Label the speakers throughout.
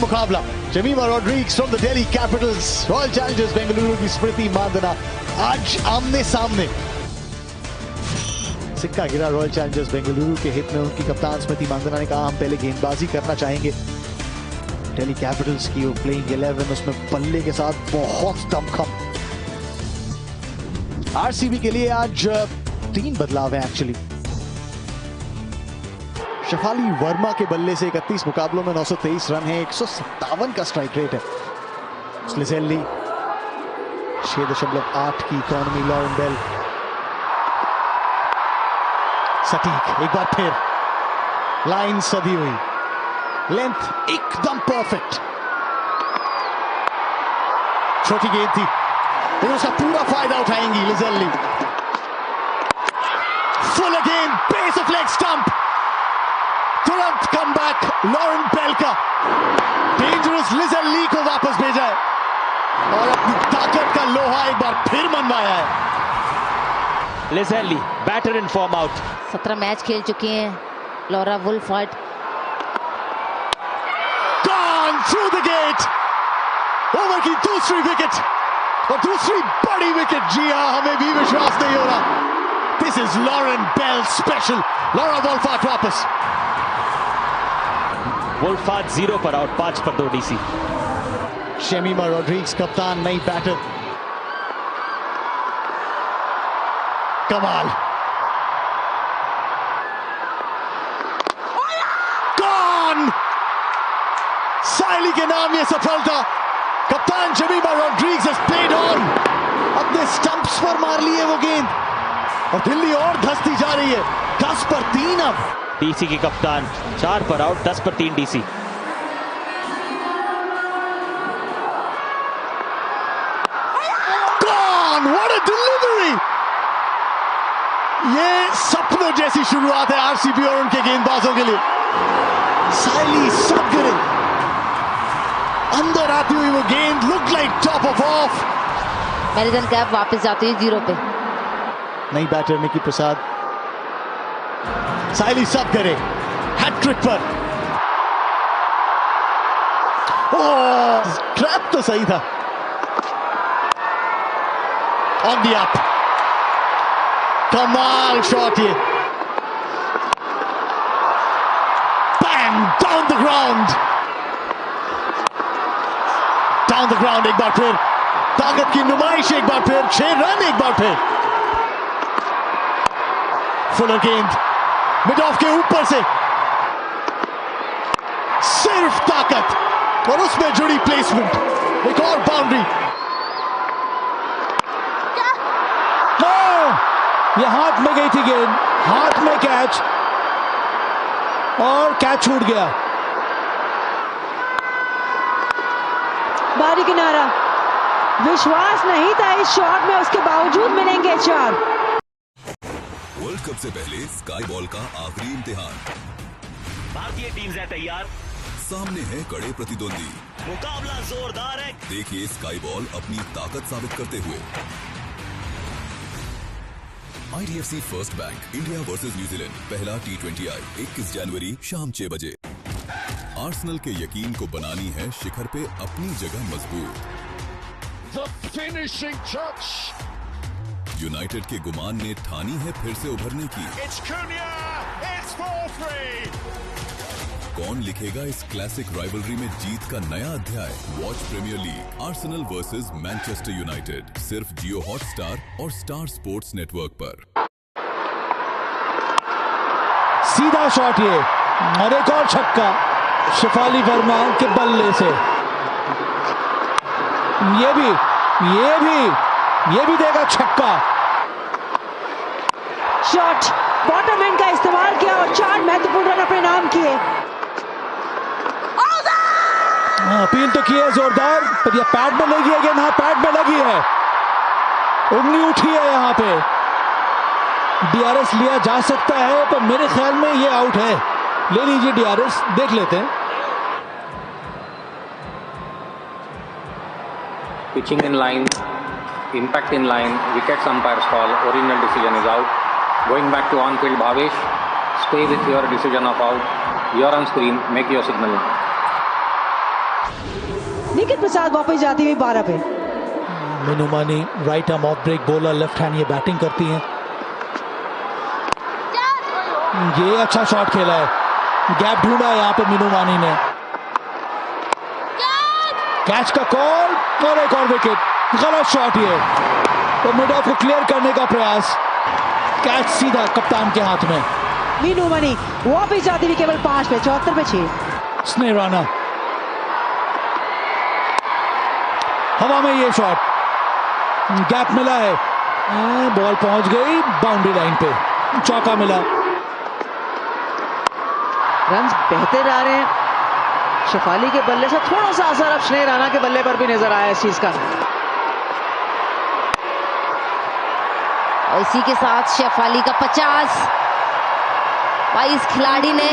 Speaker 1: मुकाबला। जमीमा Rodrigues from the Delhi Capitals, royal Challengers Bengaluru की स्मृति मांदना आज आमने सामने। सिक्का गिरा रॉयल चैलेंजर्स बेंगलुरु के हित में। उनकी कप्तान स्मृति मांदना ने कहा हम पहले गेंदबाजी करना चाहेंगे। दिल्ली कैपिटल्स की प्लेइंग 11 उसमें बल्ले के साथ बहुत दमखम। आरसीबी के लिए आज 3 बदलाव है एक्चुअली। शफाली वर्मा के बल्ले से 31 मुकाबलों में 923 रन है, 157 का स्ट्राइक रेट है। स्लिजेल्ली 6.8 की इकॉनमी। लॉरेन बेल सटीक, एक बार फिर लाइन सधी हुई, लेंथ एकदम परफेक्ट। छोटी गेंद थी लेकिन उसका पूरा फायदा उठाएंगी Lizelle Lee. Full again, base of leg stump, तुरंत कम बैक लॉरेन बेल का। डेंजरस लिजेल्ली को वापस भेजा है और अपनी ताकत का लोहा एक बार फिर मनवाया है।
Speaker 2: Lizelle Lee batter in form out.
Speaker 3: 17 match खेल चुकी हैं Laura Wolvaardt.
Speaker 1: Gone through the gate. Over की दूसरी विकेट और दूसरी बड़ी विकेट। जी हां, हमें भी विश्वास नहीं हो रहा। This is Lauren Bell special. Laura Wolvaardt वापस।
Speaker 2: वुल्फहर्ट 0 पर आउट, 5 पर 2 डीसी।
Speaker 1: जमीमा रॉड्रिग्स कप्तान, नई बैटर। कमाल। गॉन। साइली के नाम ये सफलता। कप्तान जमीमा रॉड्रिग्स has played on। अपने स्टंप्स पर मार लिए वो गेंद और दिल्ली और धंसती जा रही है। 10 पर 3 अब।
Speaker 2: डीसी की कप्तान 4 पर आउट, 10 पर 3 DC.
Speaker 1: Gone, what a delivery. ये सपनों जैसी शुरुआत है आरसीबी और उनके गेंदबाजों के लिए। साइली सब गिरे, अंदर आती हुई वो गेंद look like top of of.
Speaker 3: मैरिजन cap वापस जाती है 0 पे।
Speaker 1: नई बैटर निकी प्रसाद। साइली सब करे, हैट्रिक पर। ओह, ट्रैप तो सही था। ऑन द अप, कमाल शॉट ये। Bang down the ground, down the ground. एक बार फिर ताकत की नुमाइश, एक बार फिर 6 रन, एक बार फिर फुलर गेंद मिड ऑफ के ऊपर से। सिर्फ ताकत और उसमें जुड़ी प्लेसमेंट। एक और बाउंड्री।
Speaker 4: ये हाथ में गई थी गेंद, हाथ में कैच और कैच छूट गया।
Speaker 5: बारी किनारा, विश्वास नहीं था इस शॉट में, उसके बावजूद मिलेंगे 4।
Speaker 6: वर्ल्ड कप से पहले स्काई बॉल का आखिरी इम्तिहान।
Speaker 2: भारतीय टीम है तैयार,
Speaker 6: सामने है कड़े प्रतिद्वंदी।
Speaker 2: मुकाबला जोरदार है।
Speaker 6: देखिए स्काई बॉल अपनी ताकत साबित करते हुए। IDFC first bank India versus New Zealand, पहला T20I 21 जनवरी शाम 6 बजे। आर्सेनल के यकीन को बनानी है शिखर पे अपनी जगह मजबूत।
Speaker 1: The finishing touch.
Speaker 6: यूनाइटेड के गुमान ने ठानी है फिर से उभरने की।
Speaker 1: It's Cunha. It's 4-3.
Speaker 6: कौन लिखेगा इस क्लासिक राइवलरी में जीत का नया अध्याय? Watch Premier League Arsenal versus Manchester United, सिर्फ जियो हॉटस्टार और स्टार स्पोर्ट्स नेटवर्क पर।
Speaker 4: सीधा शॉट ये और एक और छक्का शफाली वर्मा के बल्ले से। ये भी देगा छक्का।
Speaker 5: शॉट बॉटम एंड का इस्तेमाल किया और 4 महत्वपूर्ण रन अपने नाम किए।
Speaker 4: अपील तो की है जोरदार, पर यह पैड में लगी है गेंद। हाँ, पैड में लगी है, उंगली उठी है यहाँ पे। डीआरएस लिया जा सकता है, पर मेरे ख्याल में ये आउट है। ले लीजिए डीआरएस, देख लेते हैं।
Speaker 7: Pitching in line, impact in line, wickets umpire's call, original decision is out. Going back to on-field, Bhavesh, stay with your decision of out. You're on screen, make your signaling.
Speaker 5: Nikhil प्रसाद वापस जाती हुई 12 पे।
Speaker 4: Meenu Mani right arm off break bowler, left hand ये batting करती हैं। ये अच्छा shot खेला है, गैप ढूंढा है यहाँ पे मीनू मानी ने। कैच का कॉल और एक और विकेट। गलत शॉट ये, तो मिड ऑफ को क्लियर करने का प्रयास, कैच सीधा कप्तान के हाथ में।
Speaker 5: मीनू मनी वापस जाती हुई केवल 5 पे, 74 पे 6।
Speaker 4: स्नेह राणा हवा में ये शॉट, गैप मिला है, बॉल पहुंच गई बाउंड्री लाइन पे, चौका मिला।
Speaker 8: रन बेहतर आ रहे हैं। शेफाली के बल्ले से थोड़ा सा असर अब स्नेह राणा के बल्ले पर भी नजर आया इस चीज का।
Speaker 3: और इसी के साथ शेफाली का 50। भाई इस खिलाड़ी ने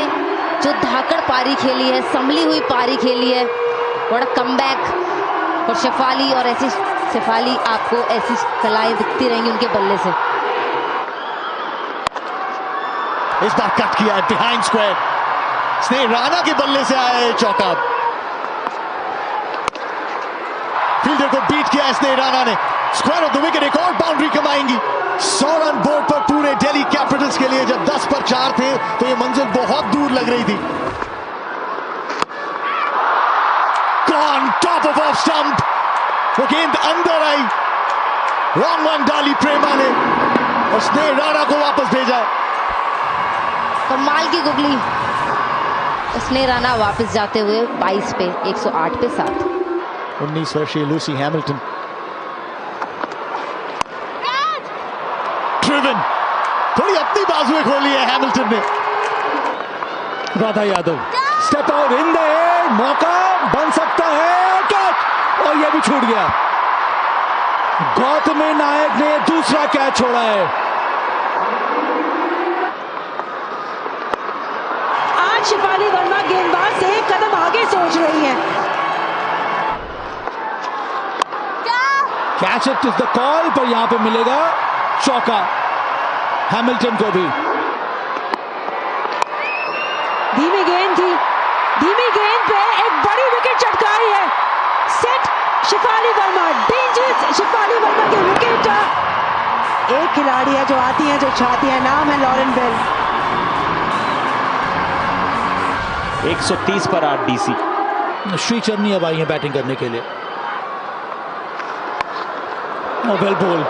Speaker 3: जो धाकड़ पारी खेली है, संभली हुई पारी खेली है, बड़ा कमबैक और शेफाली, और ऐसी शेफाली आपको ऐसी कलाएं दिखती रहेंगी उनके बल्ले से।
Speaker 1: इस बार कट किया है बिहाइंड स्क्वायर, स्नेह राणा के बल्ले से आया है चौका। फील्डर को बीट किया है स्नेह राणा ने, स्क्वायर ऑफ द विकेट, एक और बाउंड्री कमाएंगी। 100 रन बोर्ड पर पूरे दिल्ली कैपिटल्स के लिए। जब 10 पर 4 थे तो ये मंजिल बहुत दूर लग रही थी। टॉप ऑफ ऑफ स्टंप, वो गेंद अंदर आई, रॉन्ग वन डाली प्रेमा ने और स्नेह राणा को वापस भेजा।
Speaker 3: कमाल की गुगली, स्नेह राणा वापस जाते हुए 22 पे 108 पे 7।
Speaker 1: 19 वर्षीय लूसी हैमिल्टन ड्रिवन, थोड़ी अपनी बाजुएं खोली है हैमिल्टन ने।
Speaker 4: Radha Yadav step out in the air, मौका बन सकता है, कैच, और ये भी छूट गया। गौतमी नायक ने दूसरा कैच छोड़ा है।
Speaker 5: आज शेफाली वर्मा गेंदबाज से एक कदम आगे सोच रही है।
Speaker 4: Catch it is the call, पर यहां पे मिलेगा चौका हैमिल्टन को भी।
Speaker 5: धीमी गेंद थी, धीमी गेंद पे एक बड़ी विकेट चटकाई है। सेट शेफाली वर्मा, डेंजरस शेफाली वर्मा की विकेट। एक खिलाड़ी है जो आती है, जो छाती है, नाम है लॉरेन बेल।
Speaker 2: 130 पर 8 डीसी।
Speaker 4: श्री चन्नी अब आई है बैटिंग करने के लिए। वेल बॉल,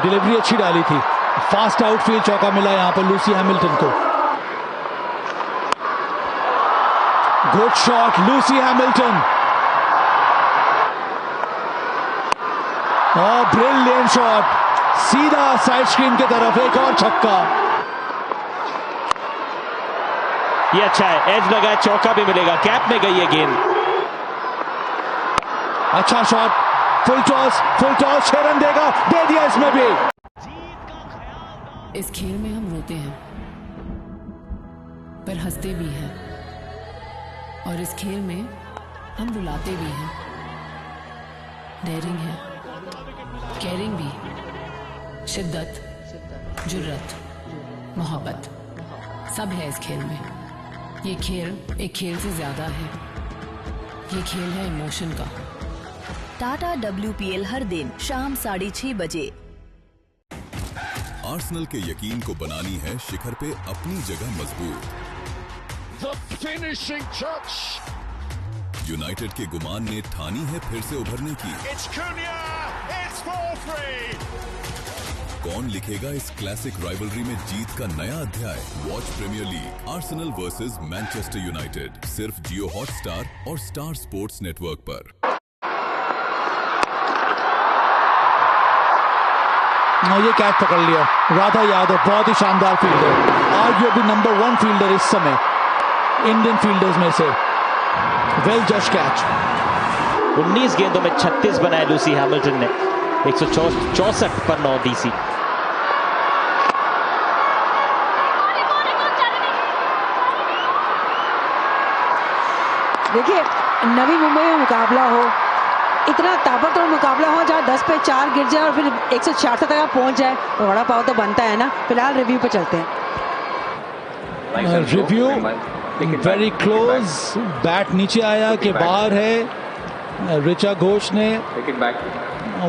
Speaker 4: डिलीवरी अच्छी डाली थी, फास्ट आउटफील्ड, चौका मिला यहां पर लूसी हैमिल्टन को। Good shot Lucy Hamilton, brilliant shot, सीधा साइड स्क्रीन की तरफ, एक और छक्का।
Speaker 2: ये अच्छा है, एज लगा, चौका भी मिलेगा, कैप में गई है गेंद।
Speaker 4: अच्छा शॉट, फुल टॉस 6 रन देगा, दे दिया इसमें भी।
Speaker 9: इस खेल में हम रोते हैं पर हंसते भी हैं, और इस खेल में हम रुलाते भी हैं। डेयरिंग है, केयरिंग भी, शिद्दत, जुर्रत, मोहब्बत, सब है इस खेल में। ये खेल एक खेल से ज्यादा है, ये खेल है इमोशन का।
Speaker 10: टाटा WPL हर दिन शाम 6:30 बजे।
Speaker 6: आर्सेनल के यकीन को बनानी है शिखर पे अपनी जगह मजबूत।
Speaker 1: The finishing touch.
Speaker 6: यूनाइटेड के गुमान ने ठानी है फिर से उभरने की।
Speaker 1: It's Cunha. It's 4-3.
Speaker 6: कौन लिखेगा इस क्लासिक राइवलरी में जीत का नया अध्याय? Watch Premier League Arsenal versus Manchester United, सिर्फ जियो हॉटस्टार और स्टार स्पोर्ट्स नेटवर्क पर।
Speaker 4: ये कैच पकड़ लिया राधा यादव, बहुत ही शानदार फील्डर, आर्ग्यूएबली नंबर 1 फील्डर इस समय इंडियन फील्डर्स में से। वेल जज कैच।
Speaker 2: 19 गेंदों में 36 बनाए लूसी हैमिल्टन ने, 164 पर 9 डीसी।
Speaker 5: देखिए, नवी मुंबई में मुकाबला हो, इतना ताबड़तोड़ मुकाबला हो जहाँ 10 पे 4 गिर जाए और फिर 166 तक पहुंच जाए, तो बड़ा पाव तो बनता है ना। फिलहाल रिव्यू पे चलते हैं।
Speaker 4: रिव्यू वेरी क्लोज, बैट नीचे आया कि बाहर है, ऋचा घोष ने
Speaker 7: Take it back.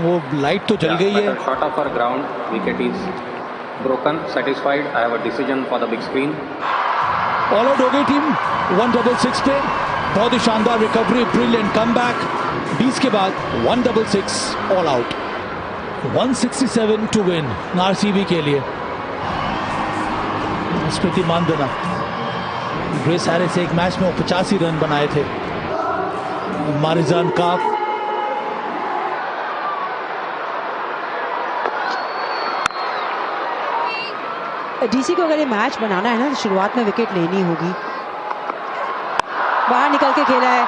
Speaker 4: वो लाइट तो जल गई है।
Speaker 7: Shot off her ground. Wicket is broken. Satisfied. I have a decision for the big screen.
Speaker 4: All out हो गई टीम 166 पे। बहुत ही शानदार रिकवरी, ब्रिलियंट कमबैक। 20 के बाद 166 all out. 167 to win RCB के लिए। स्मृति मानधना, ग्रेस हैरिस एक मैच में 85 रन बनाए थे। मारिजान काप,
Speaker 5: डीसी को अगर ये मैच बनाना है ना तो शुरुआत में विकेट लेनी होगी। बाहर निकल के खेला है,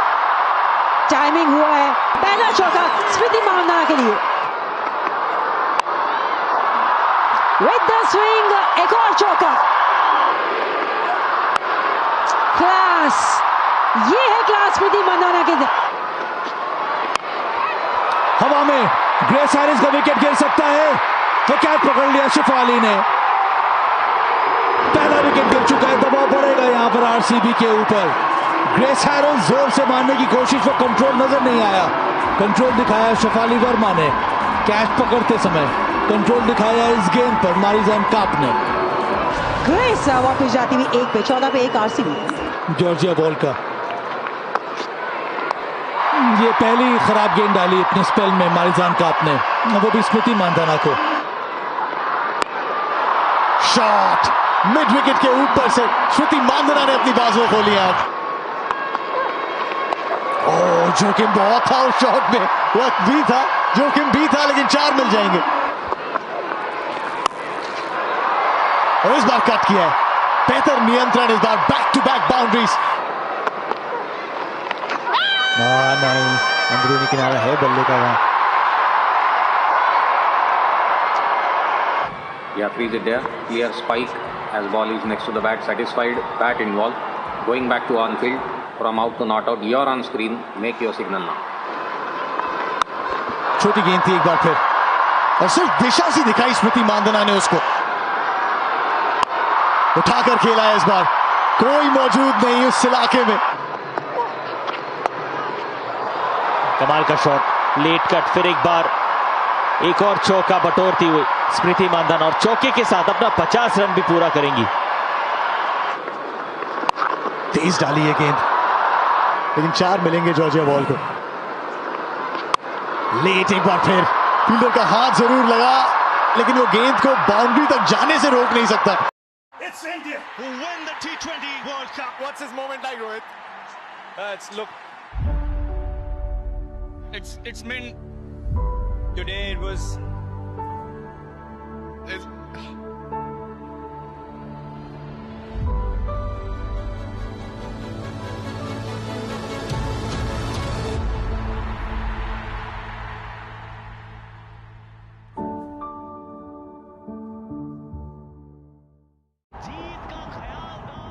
Speaker 5: टाइमिंग हुआ है, पहला चौका स्मृति मानधना के लिए। विद द स्विंग एक और चौका। क्लास, ये है क्लास स्मृति मानधना के।
Speaker 4: हवा में ग्रेस हैरिस का विकेट गिर सकता है। तो कैच पकड़ लिया शेफाली ने। पहला विकेट गिर चुका है, दबाव बढ़ेगा यहां पर आरसीबी के ऊपर। ग्रेस हैरिस जोर से मारने की कोशिश, पर कंट्रोल नजर नहीं आया। कंट्रोल दिखाया शेफाली वर्मा ने कैच पकड़ते समय। कंट्रोल दिखाया इस गेंद पर मारिजान काप ने।
Speaker 5: ग्रेस वापस जाती हुई 1 पे 14 पे 1 आरसीबी।
Speaker 4: जॉर्जिया बॉल का ये पहली खराब गेंद डाली अपने स्पेल में मारिजान काप ने, वो भी स्मृति मानधना को।
Speaker 1: शॉट मिड विकेट के ऊपर से स्मृति मानधना ने अपनी बाजुएं खोली आज। ओह, जोखिम बहुत था उस शॉट में, वक्त भी था, जोखिम भी था, लेकिन 4 मिल जाएंगे। और इस बार कट किया है, बेहतर नियंत्रण इस बार, बैक टू बैक बाउंड्रीज।
Speaker 2: नहीं, अंदरूनी किनारा है बल्ले का वहां।
Speaker 7: Yeah, freeze it there. Clear spike as ball is next to the bat. Satisfied. Bat involved. Going back to on field. From out to not out. You're on screen. Make your signal now.
Speaker 1: छोटी गेंद थी एक बार फिर, और सिर्फ दिशा सी दिखाई स्मृति मानधना ने उसको। उठाकर खेला है इस बार, कोई मौजूद नहीं उस इलाके में।
Speaker 2: कमाल का शॉट, लेट कट, फिर एक बार एक और चौका बटोरती हुई स्मृति मानधना, और चौके के साथ अपना 50 रन भी पूरा करेंगी।
Speaker 1: तेज डाली है गेंद, लेकिन 4 मिलेंगे जॉर्जिया बॉल को। लेट एक बार फिर, फील्डर का हाथ जरूर लगा, लेकिन वो गेंद को बाउंड्री तक जाने से रोक नहीं सकता।
Speaker 11: It's India who win the T20 World Cup. What's his moment like, Rohit? It's meant today. It was.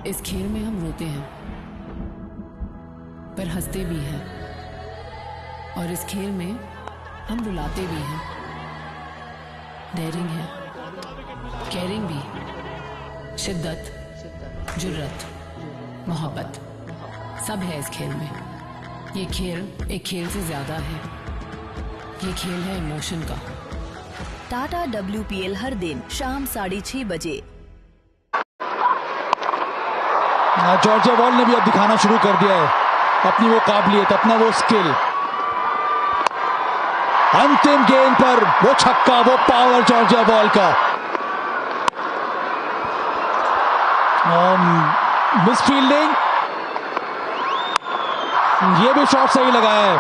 Speaker 9: इस खेल में हम रोते हैं पर हंसते भी हैं, और इस खेल में हम रुलाते भी हैं। डेयरिंग है, केयरिंग भी, शिद्दत, जुर्रत, मोहब्बत, सब है इस खेल में। ये खेल एक खेल से ज्यादा है, ये खेल है इमोशन का।
Speaker 10: टाटा WPL हर दिन शाम 6:30 बजे।
Speaker 4: जॉर्जिया बॉल ने भी अब दिखाना शुरू कर दिया है अपनी वो काबिलियत, अपना वो स्किल। अंतिम गेंद पर वो छक्का, वो पावर जॉर्जिया बॉल का। मिस फील्डिंग, ये भी शॉट सही लगाया है,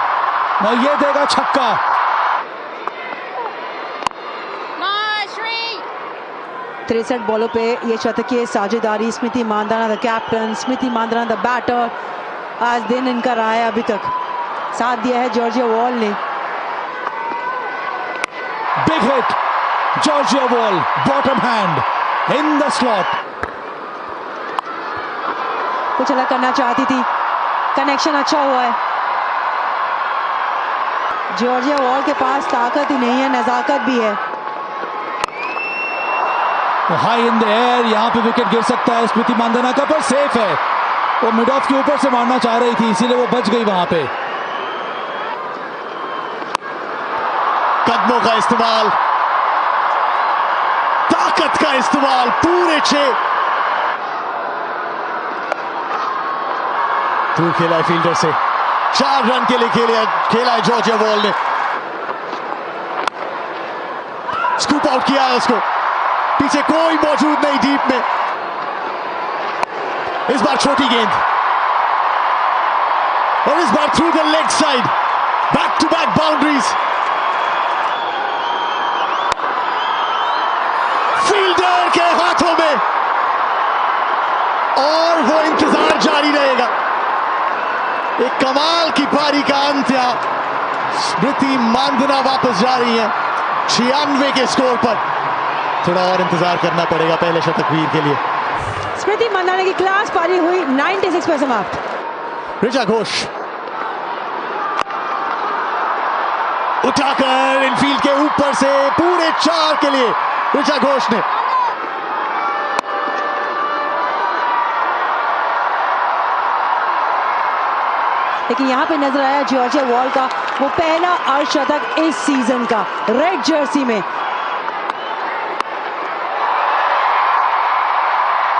Speaker 4: और ये देगा छक्का।
Speaker 5: 63 बॉलों पे ये शतकीय साझेदारी। Smriti Mandhana the captain, Smriti Mandhana the batter. आज दिन इनका रहा है, अभी तक साथ दिया है जॉर्जिया वॉल ने।
Speaker 4: Big hit, Georgia wall, bottom hand in the slot.
Speaker 5: कुछ अलग करना चाहती थी, कनेक्शन अच्छा हुआ है। जॉर्जिया वॉल के पास ताकत ही नहीं है, नजाकत भी है।
Speaker 4: हाई इन द एयर, यहां पे विकेट गिर सकता है स्मृति मानधना का, पर सेफ है। वो मिड ऑफ के ऊपर से मारना चाह रही थी, इसीलिए वो बच गई वहां पे।
Speaker 1: कदमों का इस्तेमाल, ताकत का इस्तेमाल, पूरे 6 दूर खेला है फील्डर से, 4 रन के लिए खेला है जॉर्जिया वॉल ने। स्कूप आउट किया है उसको, पीछे कोई मौजूद नहीं डीप में। इस बार छोटी गेंद और इस बार through the leg side, back to back boundaries. Fielder के हाथों में और वो इंतजार जारी रहेगा। एक कमाल की पारी का अंत यहां। स्मृति मांधना वापस जा रही है 96 के स्कोर पर। थोड़ा और इंतजार करना पड़ेगा पहले शतक वीर के लिए।
Speaker 5: स्मृति मांधाना की क्लास पारी हुई 96 पर समाप्त।
Speaker 1: ऋचा घोष उठाकर इनफील्ड के ऊपर से पूरे 4 के लिए ऋचा घोष ने।
Speaker 5: लेकिन यहां पे नजर आया जॉर्जिया वॉल का वो पहला अर्धशतक इस सीजन का रेड जर्सी में।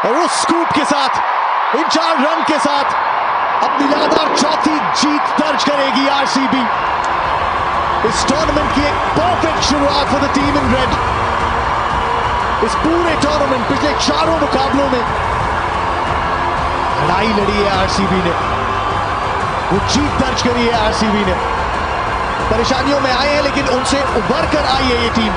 Speaker 1: और उस स्कूप के साथ, इन 4 रन के साथ अपनी लगातार 4थी जीत दर्ज करेगी आरसीबी। इस टूर्नामेंट की एक परफेक्ट शुरुआत for the team in red. इस पूरे टूर्नामेंट पिछले 4 मुकाबलों में लड़ाई लड़ी है आरसीबी ने, वो जीत दर्ज करी है आरसीबी ने। परेशानियों में आए हैं लेकिन उनसे उभर कर आई है ये टीम।